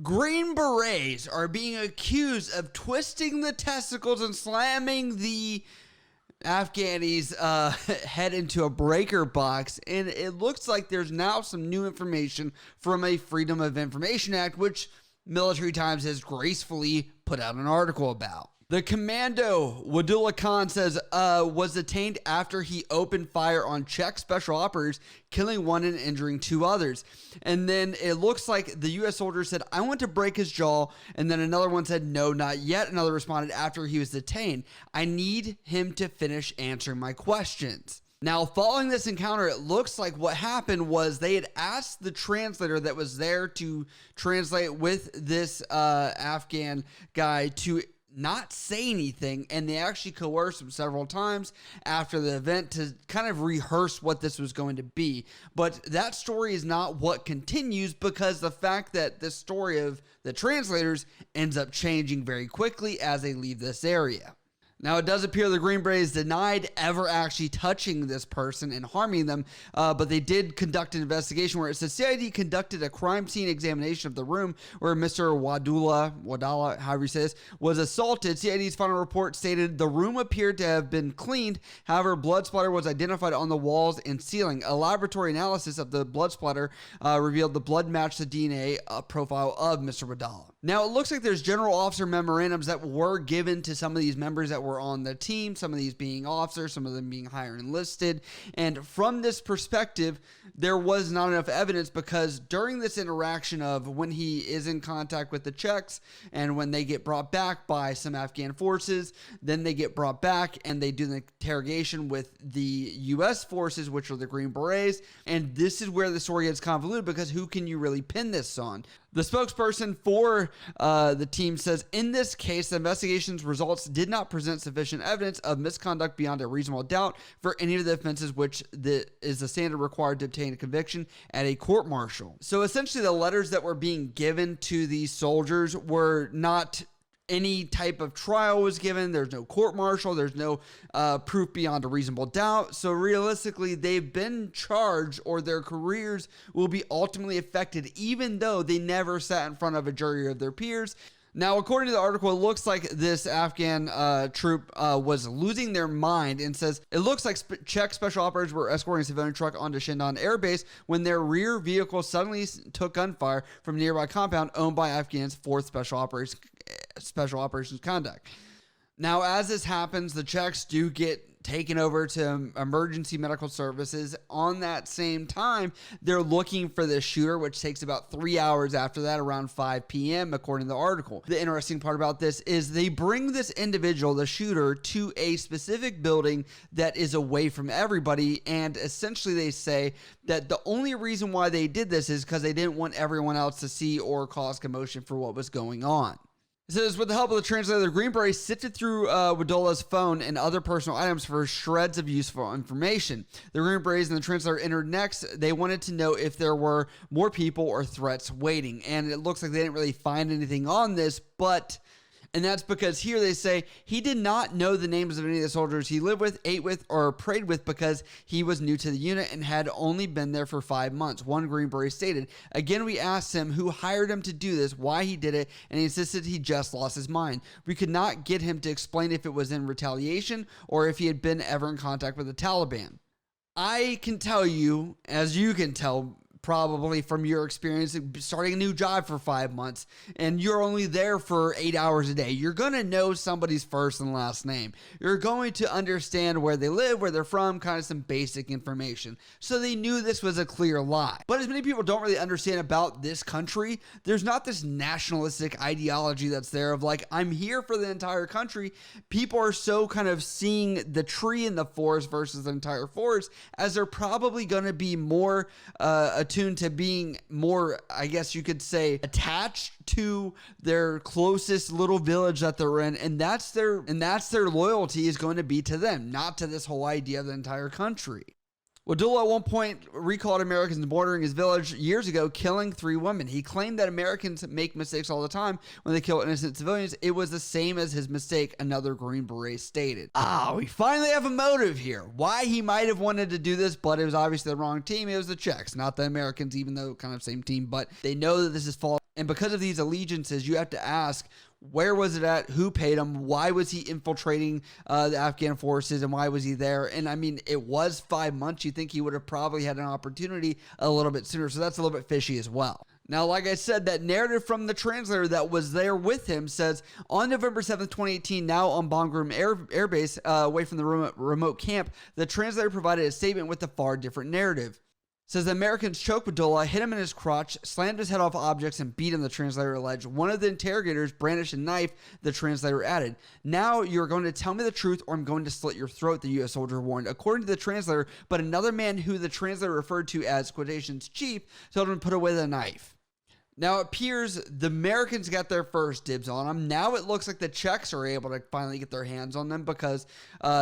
Green Berets are being accused of twisting the testicles and slamming the Afghani's head into a breaker box, and it looks like there's now some new information from a Freedom of Information Act, which Military Times has gracefully put out an article about. The commando, Wadullah Khan, says was detained after he opened fire on Czech special operators, killing one and injuring two others. And then it looks like the U.S. soldier said, "I want to break his jaw." And then another one said, "No, not yet." Another responded after he was detained, "I need him to finish answering my questions." Now, following this encounter, it looks like what happened was they had asked the translator that was there to translate with this Afghan guy to not say anything, and they actually coerced him several times after the event to kind of rehearse what this was going to be. But that story is not what continues, because the fact that the story of the translators ends up changing very quickly as they leave this area. Now, it does appear the Green Berets denied ever actually touching this person and harming them, but they did conduct an investigation where it says CID conducted a crime scene examination of the room where Mr. Wadallah, however you say this, was assaulted. CID's final report stated the room appeared to have been cleaned. However, blood splatter was identified on the walls and ceiling. A laboratory analysis of the blood splatter revealed the blood matched the DNA profile of Mr. Wadallah. Now, it looks like there's general officer memorandums that were given to some of these members that were on the team, some of these being officers, some of them being higher enlisted. And from this perspective, there was not enough evidence, because during this interaction of when he is in contact with the Czechs and when they get brought back by some Afghan forces, then they get brought back and they do the interrogation with the U.S. forces, which are the Green Berets. And this is where the story gets convoluted, because who can you really pin this on? The spokesperson for the team says, in this case, the investigation's results did not present sufficient evidence of misconduct beyond a reasonable doubt for any of the offenses which is the standard required to obtain a conviction at a court-martial. So essentially, the letters that were being given to these soldiers were not any type of trial was given. There's no court-martial. There's no proof beyond a reasonable doubt. So realistically, they've been charged, or their careers will be ultimately affected, even though they never sat in front of a jury of their peers. Now, according to the article, it looks like this Afghan troop was losing their mind, and says it looks like Czech special operators were escorting a civilian truck onto Shindan Air Base when their rear vehicle suddenly took gunfire from a nearby compound owned by Afghan's 4th Special Operations Conduct. Now, as this happens, the Czechs do get taken over to emergency medical services. On that same time, they're looking for this shooter, which takes about 3 hours after that, around 5 p.m., according to the article. The interesting part about this is they bring this individual, the shooter, to a specific building that is away from everybody, and essentially they say that the only reason why they did this is because they didn't want everyone else to see or cause commotion for what was going on. It says, with the help of the translator, the Green Berets sifted through Wadullah's phone and other personal items for shreds of useful information. The Green Berets and the translator entered next. They wanted to know if there were more people or threats waiting. And it looks like they didn't really find anything on this, and that's because here they say he did not know the names of any of the soldiers he lived with, ate with, or prayed with, because he was new to the unit and had only been there for 5 months. One Green Beret stated, again, we asked him who hired him to do this, why he did it, and he insisted he just lost his mind. We could not get him to explain if it was in retaliation or if he had been ever in contact with the Taliban. I can tell you, as you can tell, probably from your experience starting a new job for 5 months, and you're only there for 8 hours a day, you're going to know somebody's first and last name. You're going to understand where they live, where they're from, kind of some basic information. So they knew this was a clear lie. But as many people don't really understand about this country, there's not this nationalistic ideology that's there of like, I'm here for the entire country. People are so kind of seeing the tree in the forest versus the entire forest, as they're probably going to be more attuned to being more, I guess you could say, attached to their closest little village that they're in, and that's their loyalty is going to be to them, not to this whole idea of the entire country. Wadullah at one point recalled Americans bordering his village years ago, killing 3 women. He claimed that Americans make mistakes all the time when they kill innocent civilians. It was the same as his mistake, another Green Beret stated. We finally have a motive here. Why he might have wanted to do this, but it was obviously the wrong team. It was the Czechs, not the Americans, even though kind of same team. But they know that this is false. And because of these allegiances, you have to ask, where was it at? Who paid him? Why was he infiltrating the Afghan forces, and why was he there? And I mean, it was 5 months. You think he would have probably had an opportunity a little bit sooner. So that's a little bit fishy as well. Now, like I said, that narrative from the translator that was there with him says, on November 7th, 2018, now on Bagram Air Base, away from the remote camp, the translator provided a statement with a far different narrative. Says the Americans choked Abdullah, hit him in his crotch, slammed his head off objects, and beat him, the translator alleged. One of the interrogators brandished a knife, the translator added. Now you're going to tell me the truth or I'm going to slit your throat, the U.S. soldier warned. According to the translator, but another man who the translator referred to as, quotations, chief, told him to put away the knife. Now, it appears the Americans got their first dibs on them. Now it looks like the Czechs are able to finally get their hands on them because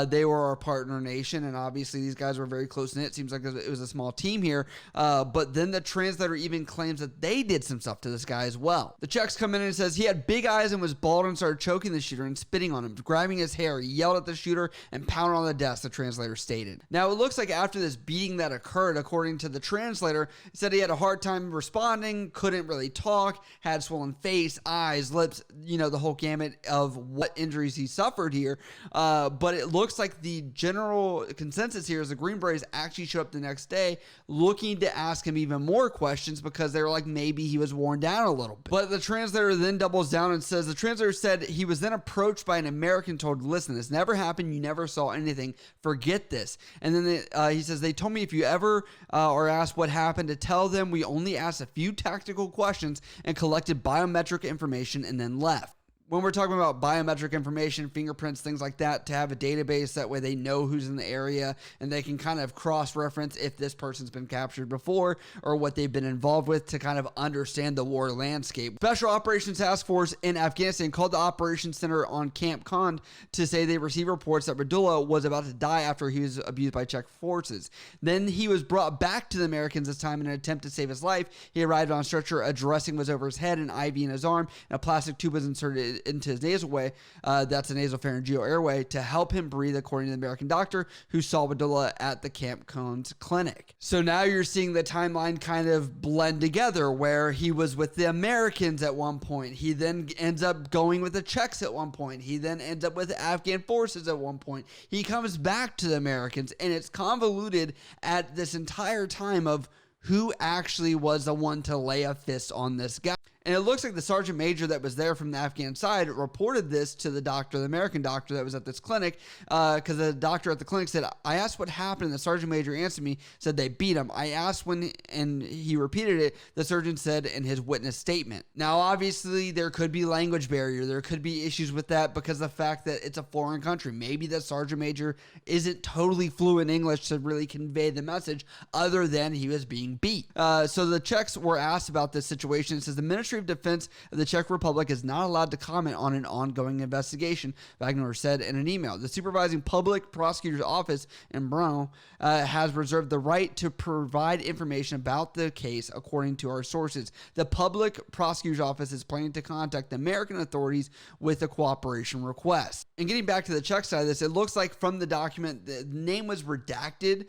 they were our partner nation, and obviously these guys were very close-knit. It seems like it was a small team here, but then the translator even claims that they did some stuff to this guy as well. The Czechs come in and says he had big eyes and was bald and started choking the shooter and spitting on him, grabbing his hair. He yelled at the shooter and pounded on the desk, the translator stated. Now, it looks like after this beating that occurred, according to the translator, he said he had a hard time responding, couldn't really talk, had swollen face, eyes, lips, the whole gamut of what injuries he suffered here. But it looks like the general consensus here is the Green Berets actually showed up the next day looking to ask him even more questions because they were like, maybe he was worn down a little bit. But the translator then doubles down and says, the translator said he was then approached by an American told, listen, this never happened. You never saw anything. Forget this. And then he says, they told me if you ever are asked what happened to tell them we only asked a few tactical questions and collected biometric information and then left. When we're talking about biometric information, fingerprints, things like that, to have a database, that way they know who's in the area and they can kind of cross-reference if this person's been captured before or what they've been involved with to kind of understand the war landscape. Special Operations Task Force in Afghanistan called the Operations Center on Camp Kand to say they received reports that Abdullah was about to die after he was abused by Czech forces. Then he was brought back to the Americans this time in an attempt to save his life. He arrived on a stretcher, a dressing was over his head, an IV in his arm, and a plastic tube was inserted into his nasal way, that's a nasopharyngeal airway, to help him breathe, according to the American doctor who saw Abdullah at the Camp Kand clinic. So now you're seeing the timeline kind of blend together, where he was with the Americans at one point, he then ends up going with the Czechs at one point, he then ends up with the Afghan forces at one point, he comes back to the Americans, and it's convoluted at this entire time of who actually was the one to lay a fist on this guy. And it looks like the sergeant major that was there from the Afghan side reported this to the doctor, the American doctor that was at this clinic, because the doctor at the clinic said, I asked what happened, and the sergeant major answered me, said they beat him. I asked when, and he repeated it, the surgeon said in his witness statement. Now, obviously, there could be language barrier. There could be issues with that because of the fact that it's a foreign country. Maybe the sergeant major isn't totally fluent in English to really convey the message other than he was being beat. So the Czechs were asked about this situation. It says the Ministry of Defense of the Czech Republic is not allowed to comment on an ongoing investigation, Wagner said in an email. The supervising public prosecutor's office in Brno has reserved the right to provide information about the case, according to our sources. The public prosecutor's office is planning to contact the American authorities with a cooperation request. And getting back to the Czech side of this, it looks like from the document, the name was redacted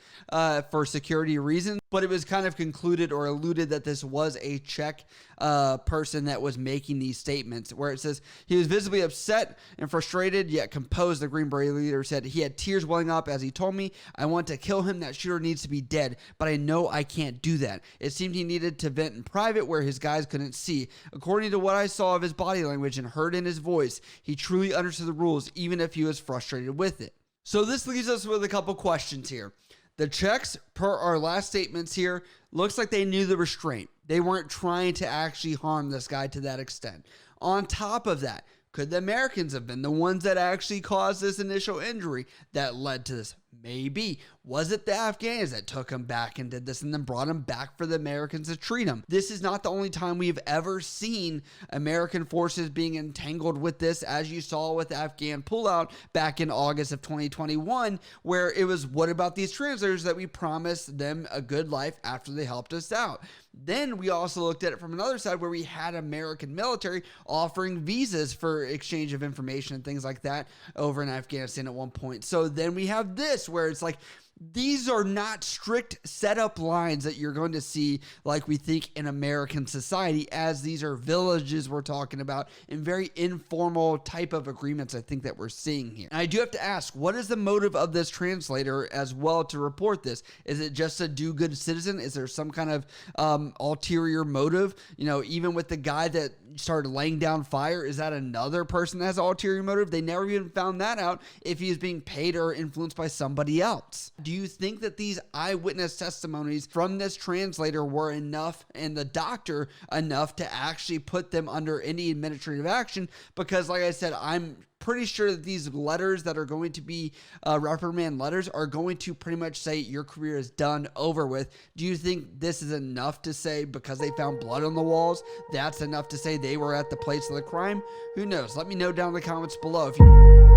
for security reasons, but it was kind of concluded or alluded that this was a Czech person that was making these statements, where it says he was visibly upset and frustrated yet composed. The Green Beret leader said he had tears welling up as he told me, I want to kill him. That shooter needs to be dead, but I know I can't do that. It seemed he needed to vent in private where his guys couldn't see. According to what I saw of his body language and heard in his voice, he truly understood the rules, even if he was frustrated with it. So this leaves us with a couple questions here. The Czechs, per our last statements here, looks like they knew the restraint. They weren't trying to actually harm this guy to that extent. On top of that, could the Americans have been the ones that actually caused this initial injury that led to this? Maybe. Was it the Afghans that took him back and did this and then brought him back for the Americans to treat him? This is not the only time we've ever seen American forces being entangled with this, as you saw with the Afghan pullout back in August of 2021, where it was, what about these translators that we promised them a good life after they helped us out? Then we also looked at it from another side where we had American military offering visas for exchange of information and things like that over in Afghanistan at one point. So then we have this where it's like, These are not strict setup lines that you're going to see like we think in American society, as these are villages we're talking about and very informal type of agreements I think that we're seeing here. And I do have to ask, what is the motive of this translator as well to report this? Is it just a do-good citizen? Is there some kind of ulterior motive? You know, even with the guy that started laying down fire, is that another person that has an ulterior motive? They never even found that out if he is being paid or influenced by somebody else. Do you think that these eyewitness testimonies from this translator were enough, and the doctor enough, to actually put them under any administrative action? Because like I said, I'm pretty sure that these letters that are going to be reprimand letters are going to pretty much say your career is done, over with. Do you think this is enough to say, because they found blood on the walls, that's enough to say they were at the place of the crime? Who knows? Let me know down in the comments below if you